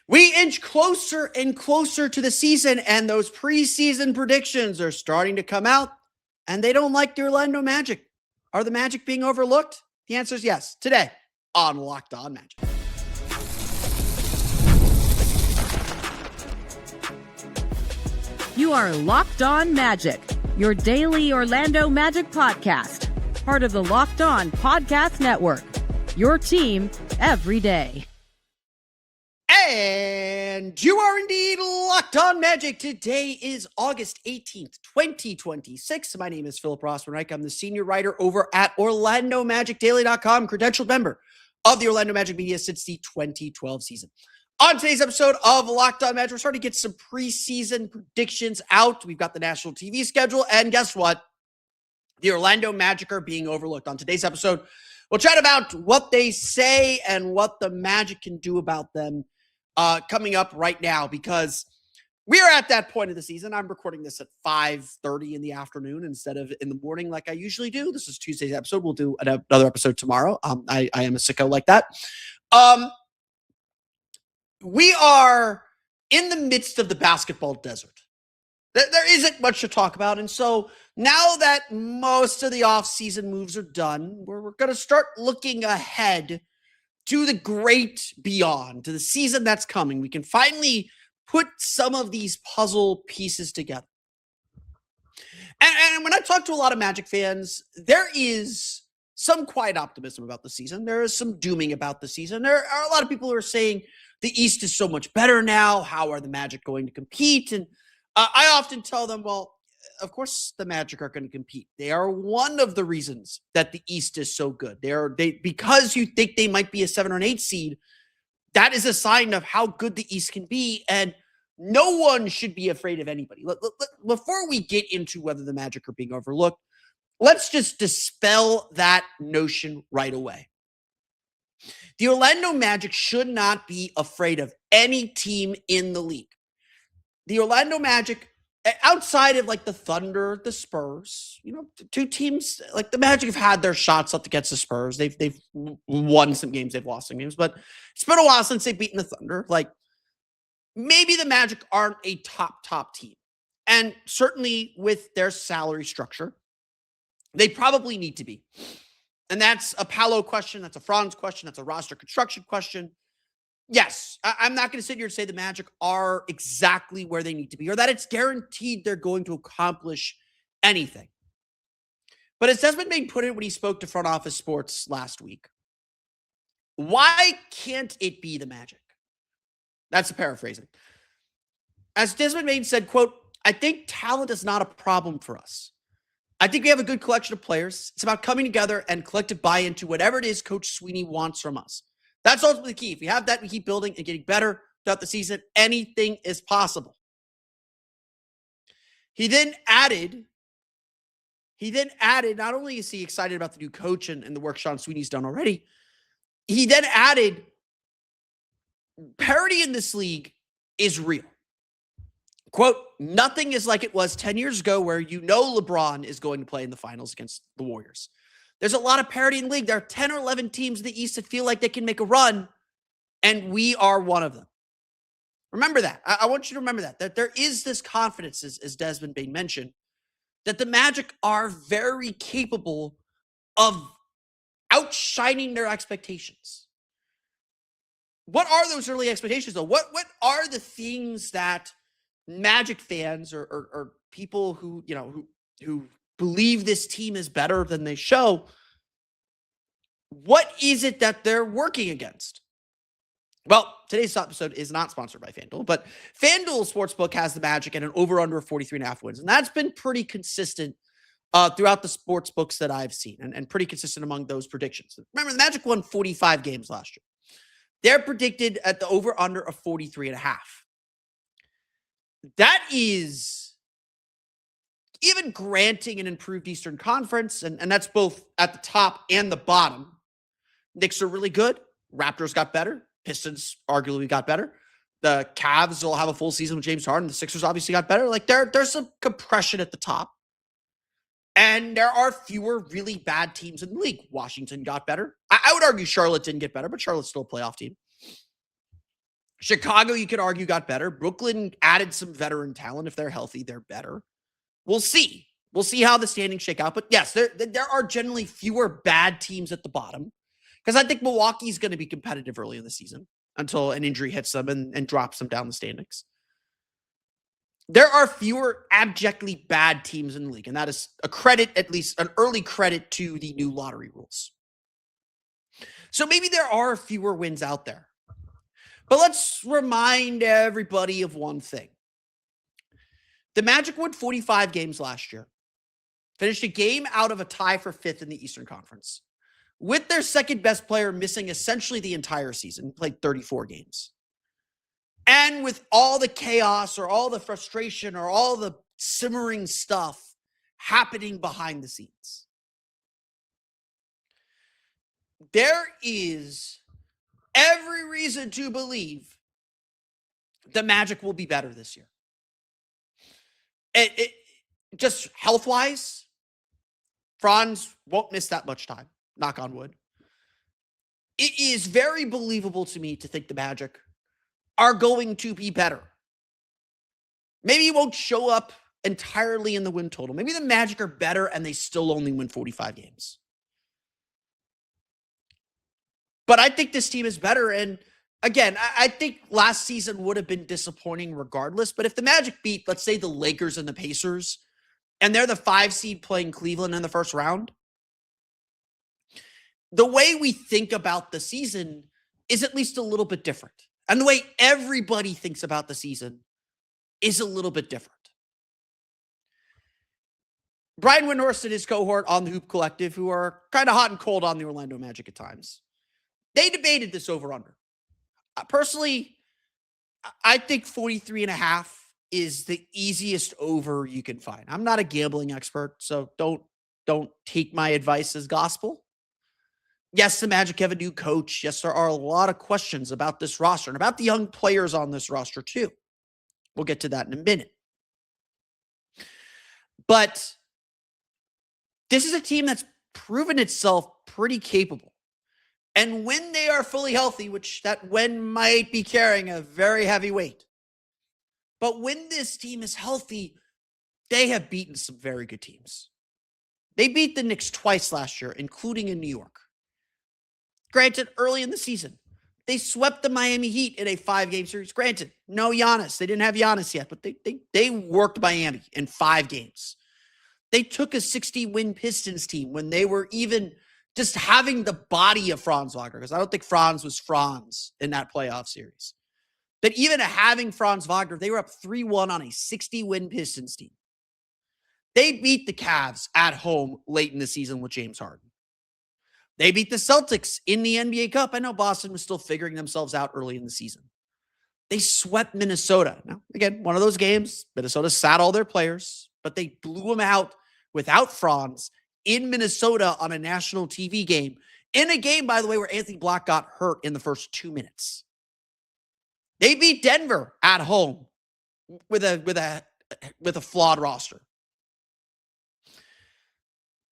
We inch closer and closer to the season, and those preseason predictions are starting to come out, and they don't like the Orlando Magic. Are the Magic being overlooked? The answer is yes. Today on Locked On Magic. You are Locked On Magic, your daily Orlando Magic podcast, part of the Locked On Podcast Network, your team every day. And you are indeed Locked On Magic. Today is August 18th, 2026. My name is Philip Rossman-Reich. I'm the senior writer over at OrlandoMagicDaily.com, credentialed member of the Orlando Magic media since the 2012 season. On today's episode of Locked On Magic, we're starting to get some preseason predictions out. We've got the national TV schedule, and guess what? The Orlando Magic are being overlooked. On today's episode, we'll chat about what they say and what the Magic can do about them coming up right now, because we are at that point of the season. I'm recording this at 5:30 in the afternoon instead of in the morning like I usually do. This is Tuesday's episode. We'll do another episode tomorrow. I am a sicko like that. We are in the midst of the basketball desert. There isn't much to talk about. And so now that most of the offseason moves are done, we're going to start looking ahead to the great beyond, to the season that's coming. We can finally put some of these puzzle pieces together. And when I talk to a lot of Magic fans, there is some quiet optimism about the season. There is some dooming about the season. There are a lot of people who are saying the East is so much better now. How are the Magic going to compete? And I often tell them, well, of course the Magic are going to compete. They are one of the reasons that the East is so good. Because you think they might be a 7 or an 8 seed, that is a sign of how good the East can be, and no one should be afraid of anybody. Before we get into whether the Magic are being overlooked, let's just dispel that notion right away. The Orlando Magic should not be afraid of any team in the league. The Orlando Magic, outside of like the Thunder, the Spurs, two teams like the Magic have had their shots up against the Spurs. They've won some games, they've lost some games, but it's been a while since they've beaten the Thunder. Like, maybe the Magic aren't a top team. And certainly with their salary structure, they probably need to be. And that's a Paolo question, that's a Franz question, that's a roster construction question. Yes, I'm not going to sit here and say the Magic are exactly where they need to be or that it's guaranteed they're going to accomplish anything. But as Desmond Bain put it when he spoke to Front Office Sports last week, why can't it be the Magic? That's a paraphrasing. As Desmond Bain said, quote, I think talent is not a problem for us. I think we have a good collection of players. It's about coming together and collective buy-in to whatever it is Coach Sweeney wants from us. That's ultimately the key. If we have that, we keep building and getting better throughout the season. Anything is possible. He then added, not only is he excited about the new coach and the work Sean Sweeney's done already, he then added, parity in this league is real. Quote, nothing is like it was 10 years ago where LeBron is going to play in the finals against the Warriors. There's a lot of parity in the league. There are 10 or 11 teams in the East that feel like they can make a run, and we are one of them. Remember that. I want you to remember that there is this confidence, as Desmond Bain mentioned, that the Magic are very capable of outshining their expectations. What are those early expectations, though? What are the things that Magic fans or people who believe this team is better than they show, what is it that they're working against? Well, today's episode is not sponsored by FanDuel, but FanDuel Sportsbook has the Magic at an over-under of 43.5 wins, and that's been pretty consistent throughout the sports books that I've seen, and pretty consistent among those predictions. Remember, the Magic won 45 games last year. They're predicted at the over-under of 43.5. That is, even granting an improved Eastern Conference, and that's both at the top and the bottom. Knicks are really good. Raptors got better. Pistons arguably got better. The Cavs will have a full season with James Harden. The Sixers obviously got better. Like, there's some compression at the top. And there are fewer really bad teams in the league. Washington got better. I would argue Charlotte didn't get better, but Charlotte's still a playoff team. Chicago, you could argue, got better. Brooklyn added some veteran talent. If they're healthy, they're better. We'll see. We'll see how the standings shake out. But yes, there are generally fewer bad teams at the bottom, because I think Milwaukee's going to be competitive early in the season until an injury hits them and drops them down the standings. There are fewer abjectly bad teams in the league, and that is a credit, at least an early credit, to the new lottery rules. So maybe there are fewer wins out there. But let's remind everybody of one thing. The Magic won 45 games last year, finished a game out of a tie for fifth in the Eastern Conference, with their second best player missing essentially the entire season, played 34 games. And with all the chaos or all the frustration or all the simmering stuff happening behind the scenes, there is every reason to believe the Magic will be better this year. Just health-wise, Franz won't miss that much time, knock on wood. It is very believable to me to think the Magic are going to be better. Maybe it won't show up entirely in the win total. Maybe the Magic are better and they still only win 45 games. But I think this team is better. And again, I think last season would have been disappointing regardless. But if the Magic beat, let's say, the Lakers and the Pacers, and they're the 5 seed playing Cleveland in the first round, the way we think about the season is at least a little bit different. And the way everybody thinks about the season is a little bit different. Brian Windhorst and his cohort on the Hoop Collective, who are kind of hot and cold on the Orlando Magic at times, they debated this over-under. Personally, I think 43.5 is the easiest over you can find. I'm not a gambling expert, so don't take my advice as gospel. Yes, the Magic have a new coach. Yes, there are a lot of questions about this roster and about the young players on this roster too. We'll get to that in a minute. But this is a team that's proven itself pretty capable. And when they are fully healthy, which that when might be carrying a very heavy weight, but when this team is healthy, they have beaten some very good teams. They beat the Knicks twice last year, including in New York. Granted, early in the season, they swept the Miami Heat in a 5-game series. Granted, no Giannis. They didn't have Giannis yet, but they worked Miami in 5 games. They took a 60-win Pistons team when they were even just having the body of Franz Wagner, because I don't think Franz was Franz in that playoff series. But even having Franz Wagner, they were up 3-1 on a 60-win Pistons team. They beat the Cavs at home late in the season with James Harden. They beat the Celtics in the NBA Cup. I know Boston was still figuring themselves out early in the season. They swept Minnesota. Now, again, one of those games, Minnesota sat all their players, but they blew them out without Franz in Minnesota on a national TV game. In a game, by the way, where Anthony Black got hurt in the first 2 minutes. They beat Denver at home with a flawed roster.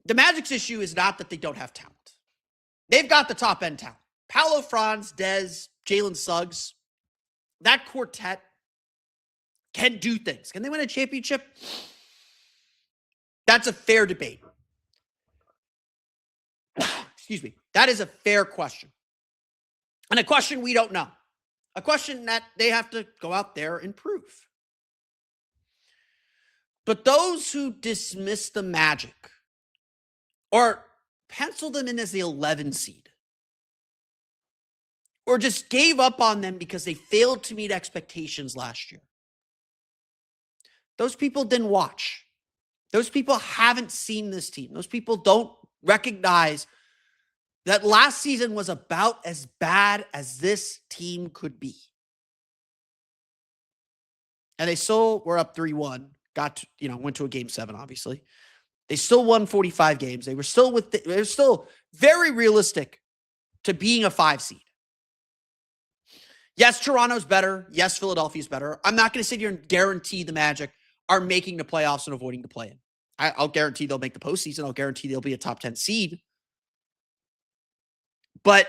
The Magic's issue is not that they don't have talent. They've got the top-end talent. Paolo, Franz, Dez, Jalen Suggs, that quartet can do things. Can they win a championship? That's a fair debate. Excuse me. That is a fair question. And a question we don't know. A question that they have to go out there and prove. But those who dismiss the Magic or pencil them in as the 11 seed, or just gave up on them because they failed to meet expectations last year, those people didn't watch. Those people haven't seen this team. Those people don't recognize that last season was about as bad as this team could be. And they still were up 3-1, went to a game 7, obviously. They still won 45 games. They were still very realistic to being a 5 seed. Yes, Toronto's better. Yes, Philadelphia's better. I'm not going to sit here and guarantee the Magic are making the playoffs and avoiding the play-in. I'll guarantee they'll make the postseason. I'll guarantee they'll be a top 10 seed. But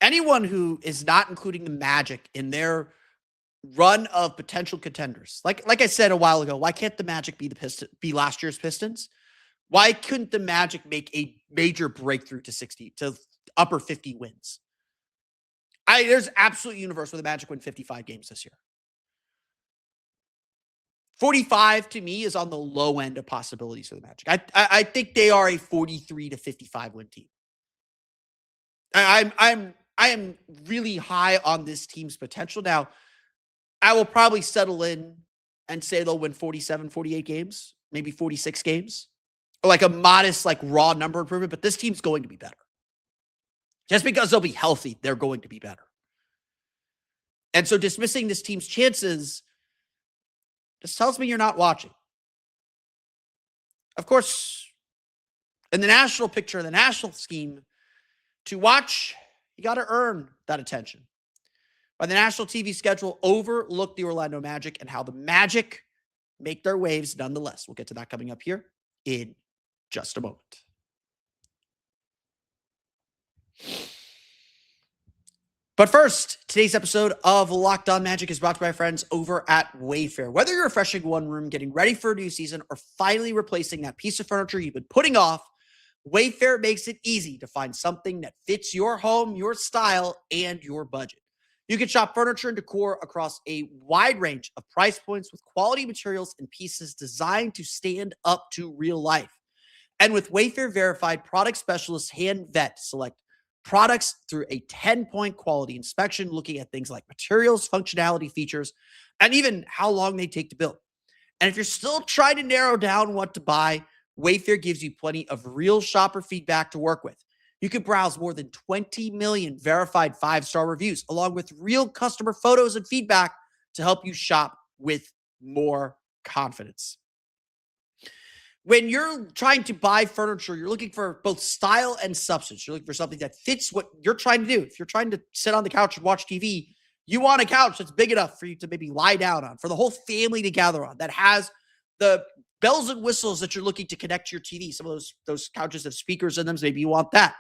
anyone who is not including the Magic in their run of potential contenders, like I said a while ago, why can't the Magic be last year's Pistons? Why couldn't the Magic make a major breakthrough to upper 50 wins? There's absolute universe where the Magic win 55 games this year. 45 to me is on the low end of possibilities for the Magic. I think they are a 43 to 55 win team. I am really high on this team's potential. Now, I will probably settle in and say they'll win 47, 48 games, maybe 46 games, or like a modest, like raw number improvement. But this team's going to be better. Just because they'll be healthy, they're going to be better. And so dismissing this team's chances just tells me you're not watching. Of course, in the national picture, the national scheme, to watch, you got to earn that attention. By the national TV schedule, overlook the Orlando Magic and how the Magic make their waves nonetheless. We'll get to that coming up here in just a moment. But first, today's episode of Locked On Magic is brought to you by friends over at Wayfair. Whether you're refreshing one room, getting ready for a new season, or finally replacing that piece of furniture you've been putting off, Wayfair makes it easy to find something that fits your home, your style, and your budget. You can shop furniture and decor across a wide range of price points with quality materials and pieces designed to stand up to real life. And with Wayfair verified product specialists hand vet select products through a 10-point quality inspection, looking at things like materials, functionality, features, and even how long they take to build. And if you're still trying to narrow down what to buy, Wayfair gives you plenty of real shopper feedback to work with. You can browse more than 20 million verified 5-star reviews, along with real customer photos and feedback to help you shop with more confidence. When you're trying to buy furniture, you're looking for both style and substance. You're looking for something that fits what you're trying to do. If you're trying to sit on the couch and watch TV, you want a couch that's big enough for you to maybe lie down on, for the whole family to gather on, that has the bells and whistles that you're looking to connect to your TV. Some of those couches have speakers in them, so maybe you want that.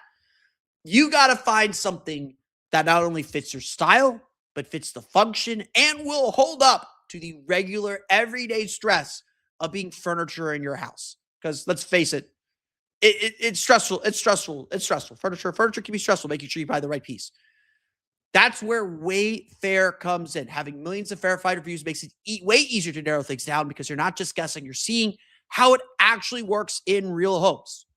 You got to find something that not only fits your style, but fits the function and will hold up to the regular everyday stress of being furniture in your house. Because let's face it, it's stressful. It's stressful. It's stressful. Furniture can be stressful, making sure you buy the right piece. That's where Wayfair comes in. Having millions of verified reviews makes it way easier to narrow things down because you're not just guessing, you're seeing how it actually works in real homes.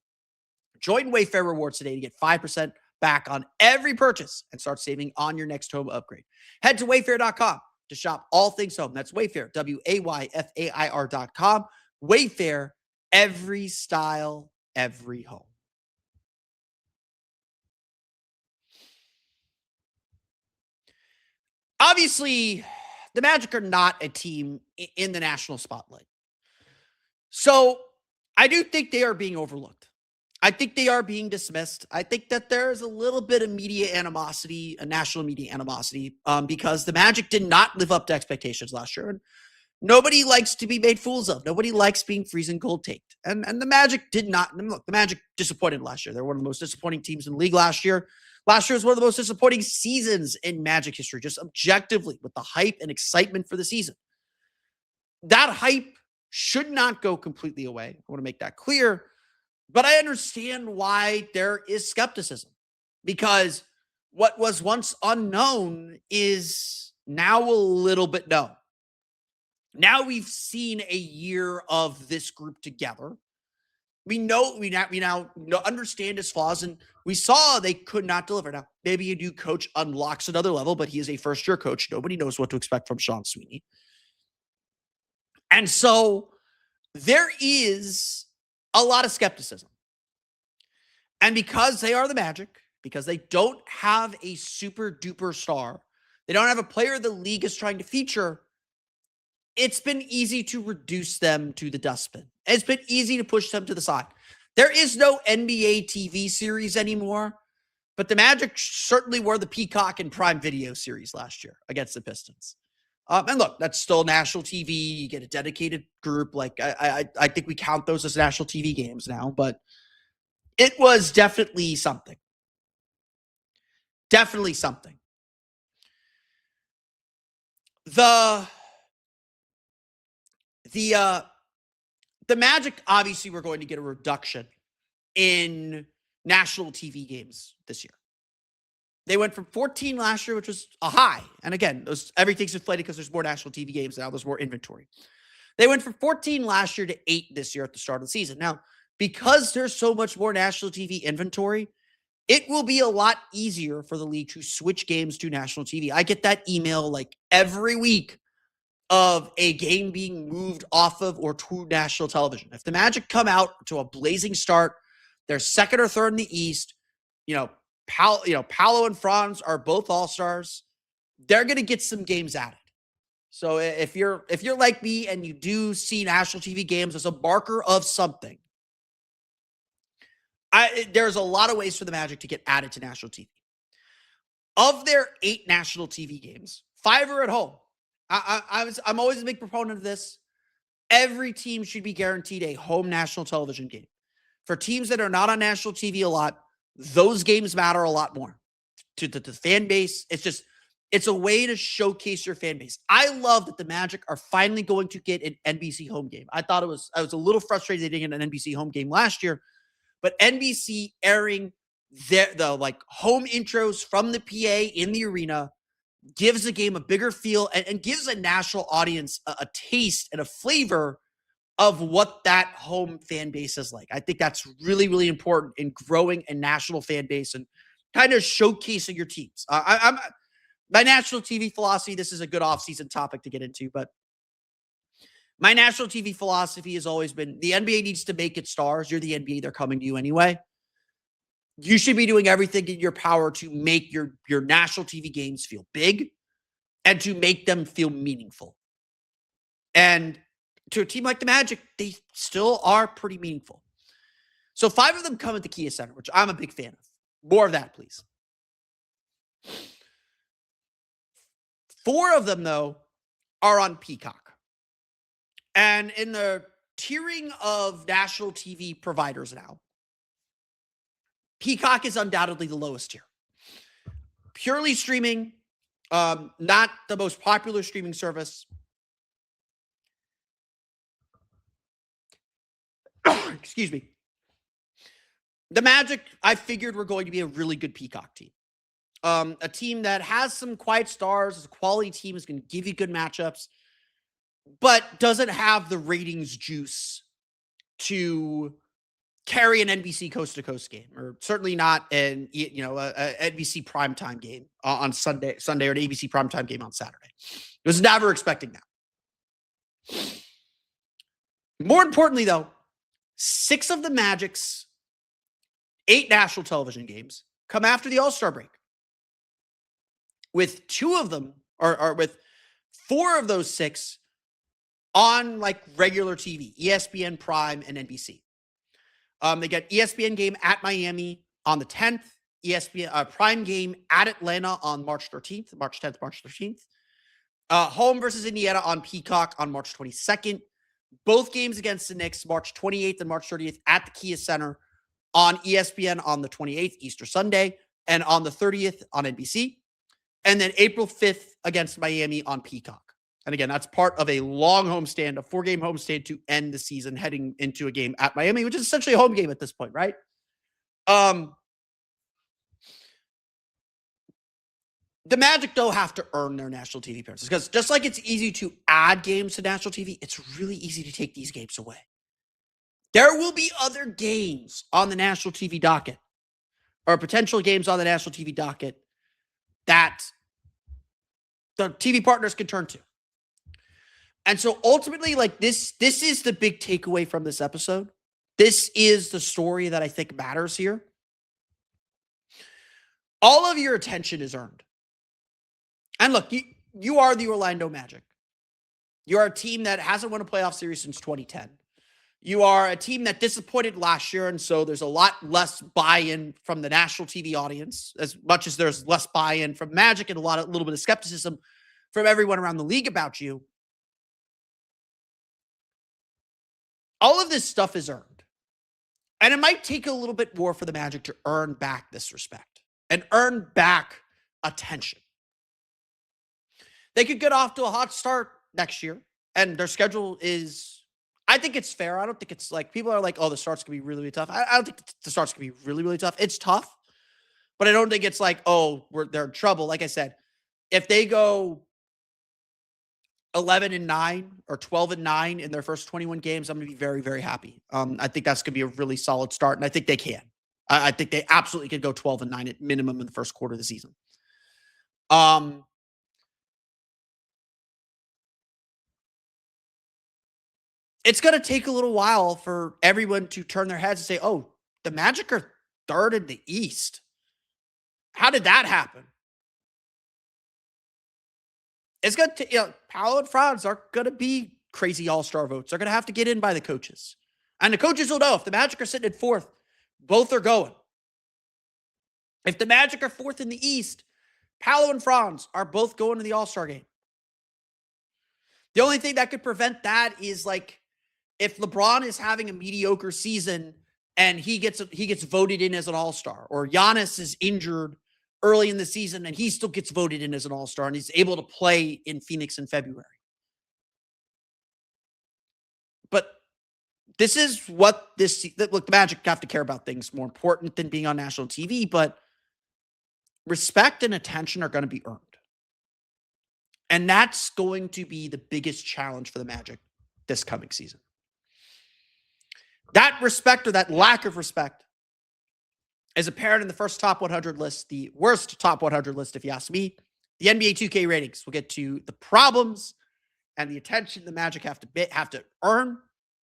Join Wayfair Rewards today to get 5% back on every purchase and start saving on your next home upgrade. Head to wayfair.com to shop all things home. That's Wayfair, Wayfair.com. Wayfair, every style, every home. Obviously, the Magic are not a team in the national spotlight. So I do think they are being overlooked. I think they are being dismissed. I think that there is a little bit of media animosity, a national media animosity, because the Magic did not live up to expectations last year. And nobody likes to be made fools of. Nobody likes being freezing cold taked. And the Magic did not. Look, the Magic disappointed last year. They were one of the most disappointing teams in the league last year. Last year was one of the most disappointing seasons in Magic history, just objectively, with the hype and excitement for the season. That hype should not go completely away. I want to make that clear. But I understand why there is skepticism, because what was once unknown is now a little bit known. Now we've seen a year of this group together. We now understand his flaws, and we saw they could not deliver. Now, maybe a new coach unlocks another level, but he is a first-year coach. Nobody knows what to expect from Sean Sweeney. And so there is a lot of skepticism. And because they are the Magic, because they don't have a super duper star, they don't have a player the league is trying to feature, it's been easy to reduce them to the dustbin. It's been easy to push them to the side. There is no NBA TV series anymore, but the Magic certainly were the Peacock and Prime Video series last year against the Pistons. And look, that's still national TV. You get a dedicated group. Like I think we count those as national TV games now, but it was definitely something. Definitely something. The Magic, obviously, we're going to get a reduction in national TV games this year. They went from 14 last year, which was a high. And again, everything's inflated because there's more national TV games now. There's more inventory. They went from 14 last year to 8 this year at the start of the season. Now, because there's so much more national TV inventory, it will be a lot easier for the league to switch games to national TV. I get that email like every week of a game being moved off of or to national television. If the Magic come out to a blazing start, they're second or third in the East, Paolo and Franz are both all-stars. They're going to get some games added. So if you're like me and you do see national TV games as a marker of something, there's a lot of ways for the Magic to get added to national TV. Of their 8 national TV games, 5 are at home. I'm always a big proponent of this. Every team should be guaranteed a home national television game. For teams that are not on national TV a lot, those games matter a lot more to the fan base. It's a way to showcase your fan base. I love that the Magic are finally going to get an NBC home game. I was a little frustrated they didn't get an NBC home game last year, but NBC airing the home intros from the PA in the arena gives the game a bigger feel and gives a national audience a taste and a flavor of what that home fan base is like. I think that's really, really important in growing a national fan base and kind of showcasing your teams. My national TV philosophy, this is a good off-season topic to get into, but my national TV philosophy has always been the NBA needs to make its stars. You're the NBA, they're coming to you anyway. You should be doing everything in your power to make your national TV games feel big and to make them feel meaningful. And to a team like the Magic, they still are pretty meaningful. So 5 of them come at the Kia Center, which I'm a big fan of. More of that, please. 4 of them, though, are on Peacock. And in the tiering of national TV providers now, Peacock is undoubtedly the lowest tier. Purely streaming, not the most popular streaming service. Excuse me. The Magic, I figured, were going to be a really good Peacock team. A team that has some quiet stars, is a quality team, is going to give you good matchups, but doesn't have the ratings juice to carry an NBC coast-to-coast game, or certainly not an NBC primetime game on Sunday, or an ABC primetime game on Saturday. I was never expecting that. More importantly, though, 6 of the Magic's 8 national television games come after the All-Star break. With 2 of them, or with 4 of those 6 on regular TV, ESPN, Prime, and NBC. They get ESPN game at Miami on the 10th, ESPN Prime game at Atlanta on March 13th, March 10th, March 13th. Home versus Indiana on Peacock on March 22nd. Both games against the Knicks, March 28th and March 30th at the Kia Center on ESPN on the 28th, Easter Sunday, and on the 30th on NBC. And then April 5th against Miami on Peacock. And again, that's part of a long homestand, a 4-game homestand to end the season, heading into a game at Miami, which is essentially a home game at this point, right? The Magic, though, have to earn their national TV appearances, because just like it's easy to add games to national TV, it's really easy to take these games away. There will be other games on the national TV docket, or potential games on the national TV docket, that the TV partners can turn to. And so ultimately, this is the big takeaway from this episode. This is the story that I think matters here. All of your attention is earned. And look, you are the Orlando Magic. You are a team that hasn't won a playoff series since 2010. You are a team that disappointed last year, and so there's a lot less buy-in from the national TV audience, as much as there's less buy-in from Magic and a little bit of skepticism from everyone around the league about you. All of this stuff is earned. And it might take a little bit more for the Magic to earn back this respect. and earn back attention. They could get off to a hot start next year, and their schedule is, I think it's fair. I don't think it's like, people are like, oh, the start's going to be really, really tough. I don't think the start's going to be really, really tough. It's tough, but I don't think it's like, oh, they're in trouble. Like I said, if they go 11-9 or 12-9 in their first 21 games, I'm going to be very, very happy. I think that's going to be a really solid start, and I think they can. I think they absolutely could go 12-9 at minimum in the first quarter of the season. It's going to take a little while for everyone to turn their heads and say, oh, the Magic are third in the East. How did that happen? It's going to, Paolo and Franz are going to be crazy all-star votes. They're going to have to get in by the coaches. And the coaches will know if the Magic are sitting at fourth, both are going. If the Magic are fourth in the East, Paolo and Franz are both going to the all-star game. The only thing that could prevent that is like if LeBron is having a mediocre season and he gets voted in as an all-star, or Giannis is injured early in the season and he still gets voted in as an all-star and he's able to play in Phoenix in February. But this is what look, the Magic have to care about things more important than being on national TV, but respect and attention are going to be earned. And that's going to be the biggest challenge for the Magic this coming season. That respect, or that lack of respect, is apparent in the first top 100 list, the worst top 100 list, if you ask me, the NBA 2K ratings. We'll get to the problems and the attention the Magic have to earn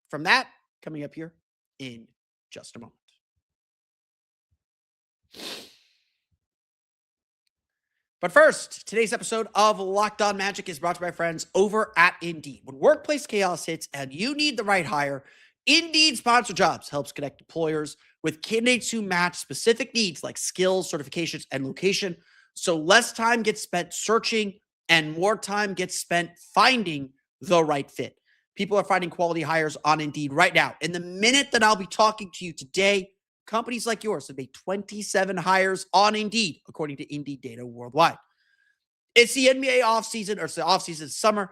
from that coming up here in just a moment. But first, today's episode of Locked On Magic is brought to you by friends over at Indeed. When workplace chaos hits and you need the right hire, Indeed Sponsored Jobs helps connect employers with candidates who match specific needs like skills, certifications, and location, so less time gets spent searching and more time gets spent finding the right fit. People are finding quality hires on Indeed right now. In the minute that I'll be talking to you today, companies like yours have made 27 hires on Indeed, according to Indeed data worldwide. It's the NBA offseason, or it's the offseason summer.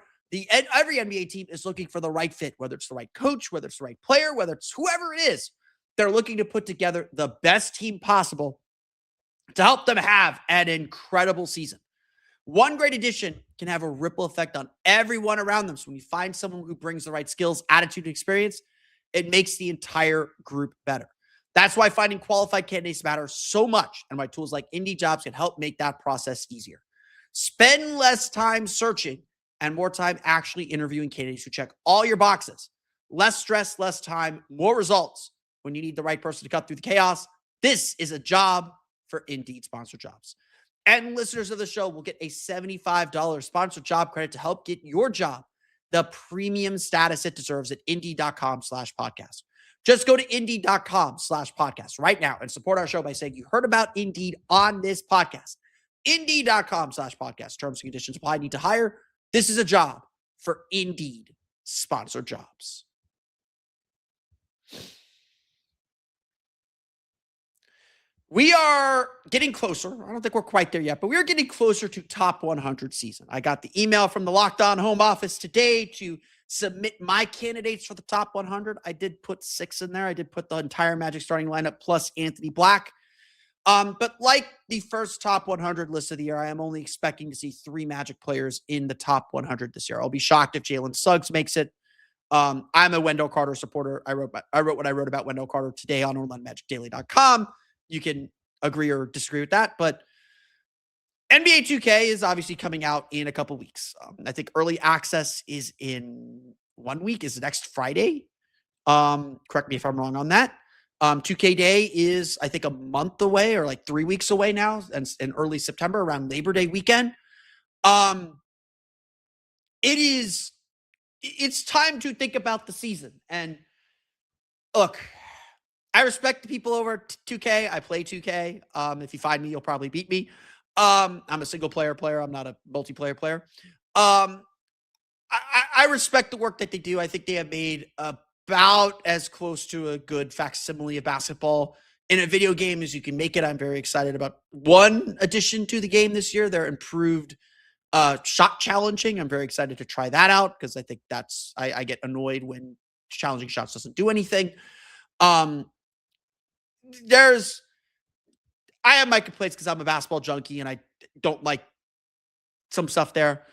Every NBA team is looking for the right fit, whether it's the right coach, whether it's the right player, whether it's whoever it is. They're looking to put together the best team possible to help them have an incredible season. One great addition can have a ripple effect on everyone around them. So when you find someone who brings the right skills, attitude, and experience, it makes the entire group better. That's why finding qualified candidates matters so much, and why tools like Indeed Jobs can help make that process easier. Spend less time searching and more time actually interviewing candidates who check all your boxes. Less stress, less time, more results. When you need the right person to cut through the chaos, this is a job for Indeed Sponsored Jobs. And listeners of the show will get a $75 sponsored job credit to help get your job the premium status it deserves at Indeed.com/podcast. Just go to Indeed.com/podcast right now and support our show by saying you heard about Indeed on this podcast. Indeed.com/podcast. Terms and conditions apply. Need to hire? This is a job for Indeed Sponsored Jobs. We are getting closer. I don't think we're quite there yet, but we are getting closer to top 100 season. I got the email from the Locked On home office today to submit my candidates for the top 100. I did put 6 in there. I did put the entire Magic starting lineup plus Anthony Black. But like the first top 100 list of the year, I am only expecting to see 3 Magic players in the top 100 this year. I'll be shocked if Jalen Suggs makes it. I'm a Wendell Carter supporter. I wrote what I wrote about Wendell Carter today on OnlineMagicDaily.com. You can agree or disagree with that, but NBA 2K is obviously coming out in a couple weeks. I think early access is in 1 week, is next Friday. Correct me if I'm wrong on that. 2K Day is, I think, a month away, or like 3 weeks away now, and in early September, around Labor Day weekend. It's time to think about the season. And look, I respect the people over at 2K. I play 2K. If you find me, you'll probably beat me. I'm a single player. I'm not a multiplayer player. I respect the work that they do. I think they have made about as close to a good facsimile of basketball in a video game as you can make it. I'm very excited about one addition to the game this year, their improved shot challenging. I'm very excited to try that out because I think I get annoyed when challenging shots doesn't do anything. I have my complaints because I'm a basketball junkie and I don't like some stuff there.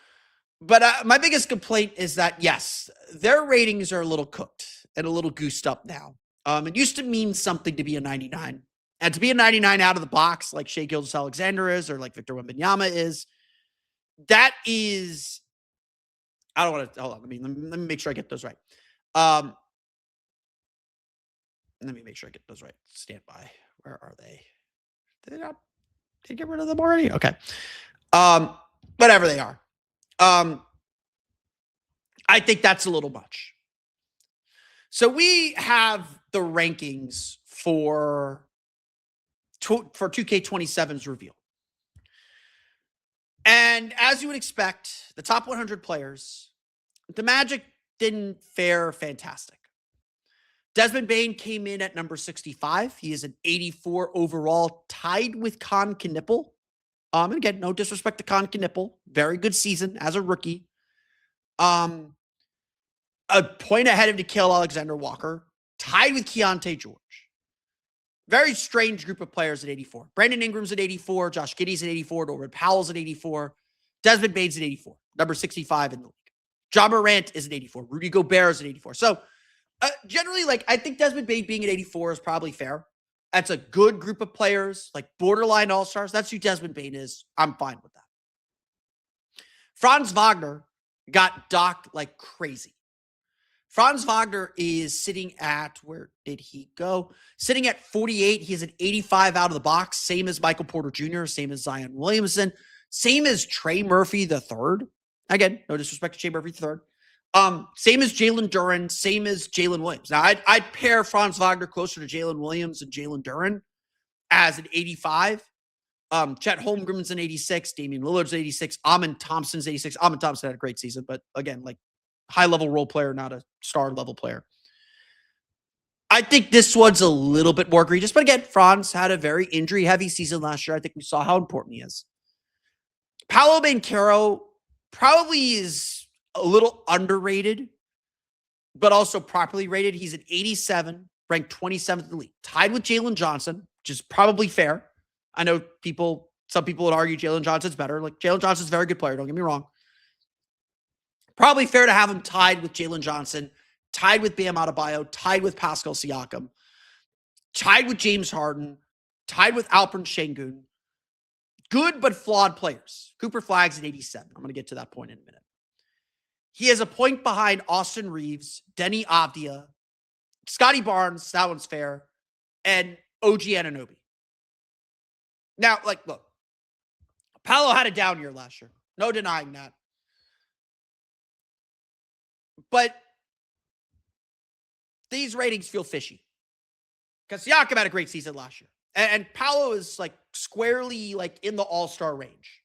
But my biggest complaint is that, yes, their ratings are a little cooked and a little goosed up now. It used to mean something to be a 99. And to be a 99 out of the box, like Shai Gilgeous-Alexander is, or like Victor Wembanyama is, that is, I don't want to, hold on, let me make sure I get those right. Let me make sure I get those right. Stand by. Where are they? Did they get rid of them already? Okay. Whatever they are. I think that's a little much. So we have the rankings for 2K27's reveal. And as you would expect, the top 100 players, the Magic didn't fare fantastic. Desmond Bane came in at number 65. He is an 84 overall, tied with Con Knipple. And again, no disrespect to Con Knipple. Very good season as a rookie. A point ahead of Nickeil Alexander-Walker, tied with Keontae George. Very strange group of players at 84. Brandon Ingram's at 84. Josh Giddey's at 84. Norman Powell's at 84. Desmond Bane's at 84. Number 65 in the league. Ja Morant is at 84. Rudy Gobert is at 84. So, generally, I think Desmond Bane being at 84 is probably fair. That's a good group of players, like borderline all-stars. That's who Desmond Bane is. I'm fine with that. Franz Wagner got docked like crazy. Franz Wagner is sitting at, where did he go? Sitting at 48. He has an 85 out of the box, same as Michael Porter Jr., same as Zion Williamson, same as Trey Murphy III. Again, no disrespect to Trey Murphy III. Same as Jalen Duren, same as Jalen Williams. Now, I'd pair Franz Wagner closer to Jalen Williams and Jalen Duren as an 85. Chet Holmgren's an 86. Damian Lillard's an 86. Amin Thompson's 86. Amin Thompson had a great season, but again, high-level role player, not a star-level player. I think this one's a little bit more egregious. But again, Franz had a very injury-heavy season last year. I think we saw how important he is. Paolo Banchero probably is a little underrated, but also properly rated. He's an 87, ranked 27th in the league. Tied with Jalen Johnson, which is probably fair. I know some people would argue Jalen Johnson's better. Jalen Johnson's a very good player, don't get me wrong. Probably fair to have him tied with Jalen Johnson, tied with Bam Adebayo, tied with Pascal Siakam, tied with James Harden, tied with Alperen Şengün. Good but flawed players. Cooper Flagg's at 87. I'm going to get to that point in a minute. He has a point behind Austin Reeves, Denny Avdia, Scotty Barnes, that one's fair, and OG Anunoby. Now, look, Paolo had a down year last year. No denying that. But these ratings feel fishy. Because Siakam had a great season last year. And Paolo is squarely in the all-star range.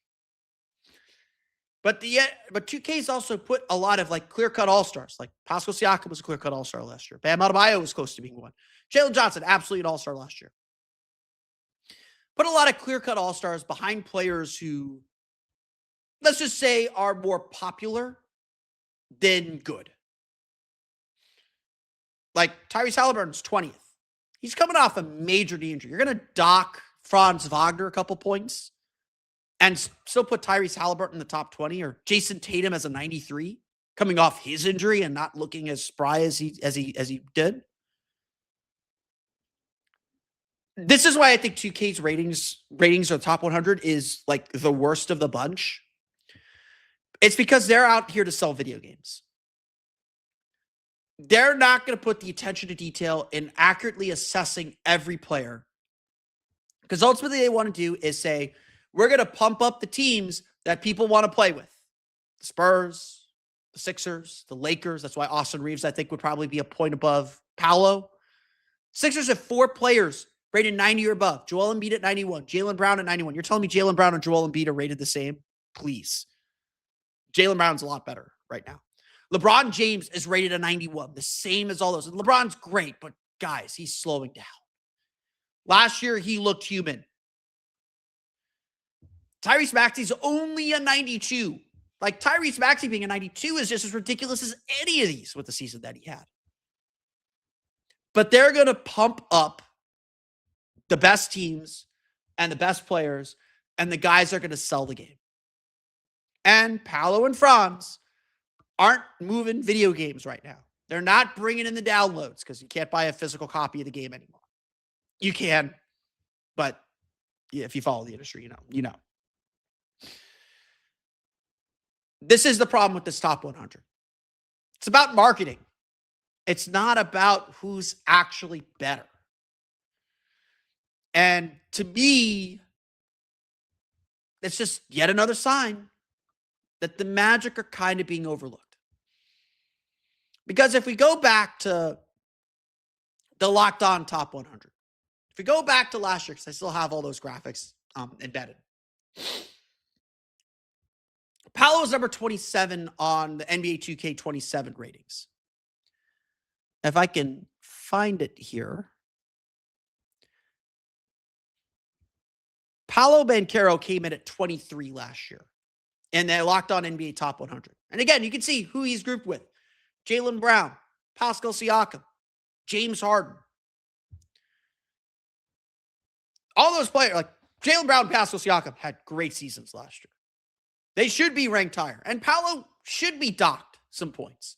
But 2K's also put a lot of clear-cut all-stars. Pascal Siakam was a clear-cut all-star last year. Bam Adebayo was close to being one. Jalen Johnson, absolutely an all-star last year. Put a lot of clear-cut all-stars behind players who, let's just say, are more popular than good. Tyrese Halliburton's 20th. He's coming off a major knee injury. You're going to dock Franz Wagner a couple points and still put Tyrese Halliburton in the top 20, or Jason Tatum as a 93 coming off his injury and not looking as spry as he did. This is why I think 2K's ratings of the top 100 is the worst of the bunch. It's because they're out here to sell video games. They're not going to put the attention to detail in accurately assessing every player. Because ultimately they want to do is say, we're going to pump up the teams that people want to play with. The Spurs, the Sixers, the Lakers. That's why Austin Reeves, I think, would probably be a point above Paolo. Sixers have 4 players rated 90 or above. Joel Embiid at 91. Jaylen Brown at 91. You're telling me Jaylen Brown and Joel Embiid are rated the same? Please. Jaylen Brown's a lot better right now. LeBron James is rated a 91, the same as all those. And LeBron's great, but guys, he's slowing down. Last year, he looked human. Tyrese Maxey's only a 92. Like, Tyrese Maxey being a 92 is just as ridiculous as any of these with the season that he had. But they're going to pump up the best teams and the best players, and the guys are going to sell the game. And Paolo and Franz aren't moving video games right now. They're not bringing in the downloads because you can't buy a physical copy of the game anymore. You can, but if you follow the industry, you know. This is the problem with this top 100. It's about marketing. It's not about who's actually better. And to me, it's just yet another sign that the Magic are kind of being overlooked. Because if we go back to the Locked On Top 100, if we go back to last year, because I still have all those graphics embedded, Paolo was number 27 on the NBA 2K 27 ratings. If I can find it here. Paolo Banchero came in at 23 last year. And they Locked On NBA Top 100. And again, you can see who he's grouped with. Jaylen Brown, Pascal Siakam, James Harden. All those players, like Jaylen Brown and Pascal Siakam, had great seasons last year. They should be ranked higher. And Paolo should be docked some points.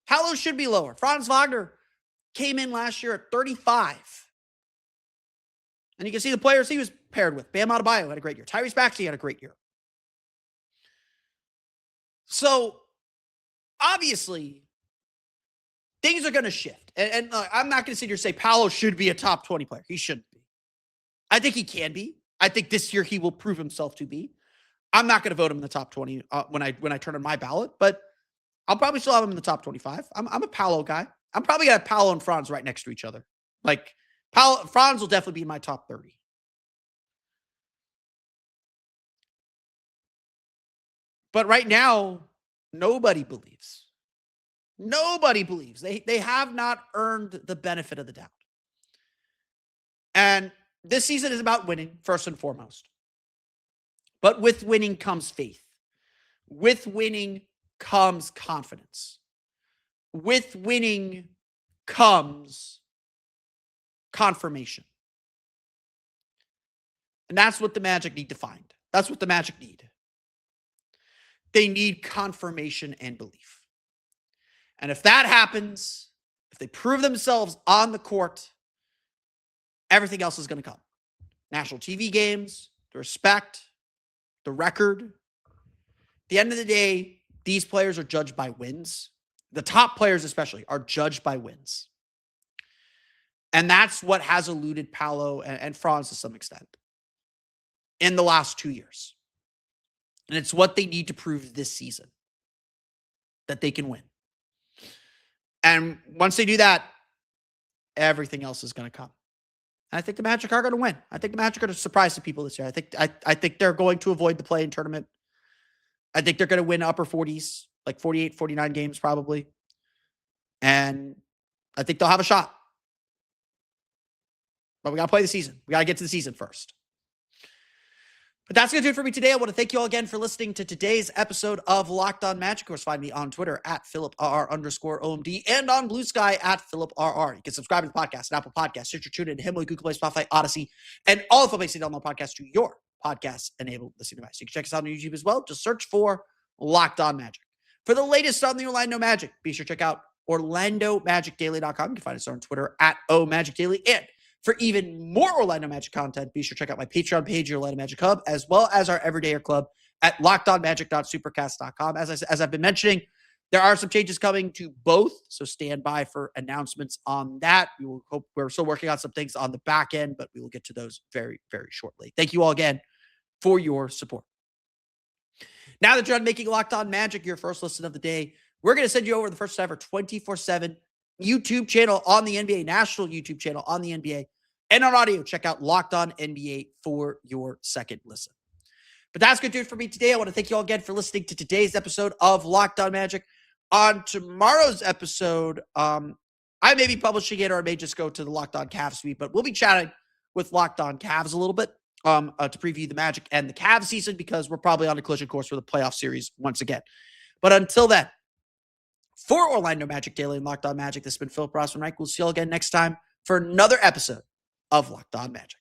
Paolo should be lower. Franz Wagner came in last year at 35. And you can see the players he was paired with. Bam Adebayo had a great year. Tyrese Maxey had a great year. So, obviously, things are going to shift. And I'm not going to sit here and say Paolo should be a top 20 player. He shouldn't be. I think he can be. I think this year he will prove himself to be. I'm not going to vote him in the top 20 when I turn on my ballot, but I'll probably still have him in the top 25. I'm a Paolo guy. I'm probably going to have Paolo and Franz right next to each other. Like, Franz will definitely be in my top 30. But right now, nobody believes. Nobody believes. They have not earned the benefit of the doubt. And this season is about winning, first and foremost. But with winning comes faith. With winning comes confidence. With winning comes confirmation. And that's what the Magic need to find. That's what the Magic need. They need confirmation and belief. And if that happens, if they prove themselves on the court, everything else is going to come. National TV games, the respect, the record. At the end of the day, these players are judged by wins. The top players especially are judged by wins. And that's what has eluded Paolo and Franz to some extent in the last 2 years. And it's what they need to prove this season, that they can win. And once they do that, everything else is going to come. And I think the Magic are going to win. I think the Magic are going to surprise some people this year. I think they're going to avoid the play-in tournament. I think they're going to win upper 40s, like 48, 49 games probably. And I think they'll have a shot. But we got to play the season. We got to get to the season first. But that's going to do it for me today. I want to thank you all again for listening to today's episode of Locked On Magic. Of course, find me on Twitter at PhilipRR_OMD and on Blue Sky at PhilipRR. You can subscribe to the podcast at Apple Podcasts, Stitcher, TuneIn, Himalaya, Google Play, Spotify, Odyssey, and all the places to download podcasts to your podcast-enabled listening device. You can check us out on YouTube as well. Just search for Locked On Magic. For the latest on the Orlando Magic, be sure to check out OrlandoMagicDaily.com. You can find us on Twitter at OMagicDaily. And for even more Orlando Magic content, be sure to check out my Patreon page, Orlando Magic Hub, as well as our Everydayer Club at LockedOnMagic.supercast.com. As I've been mentioning, there are some changes coming to both, so stand by for announcements on that. We're still working on some things on the back end, but we will get to those very, very shortly. Thank you all again for your support. Now that you're done making Locked On Magic your first listen of the day, we're going to send you over the first ever 24/7 YouTube channel on the NBA, national YouTube channel on the NBA, and on audio. Check out Locked On NBA for your second listen. But that's going to do it for me today. I want to thank you all again for listening to today's episode of Locked On Magic. On tomorrow's episode, I may be publishing it or I may just go to the Locked On Cavs suite, but we'll be chatting with Locked On Cavs a little bit to preview the Magic and the Cavs season, because we're probably on a collision course for the playoff series once again. But until then, for Orlando Magic Daily and Locked On Magic, this has been Philip Rossman-Reich. We'll see you all again next time for another episode of Locked On Magic.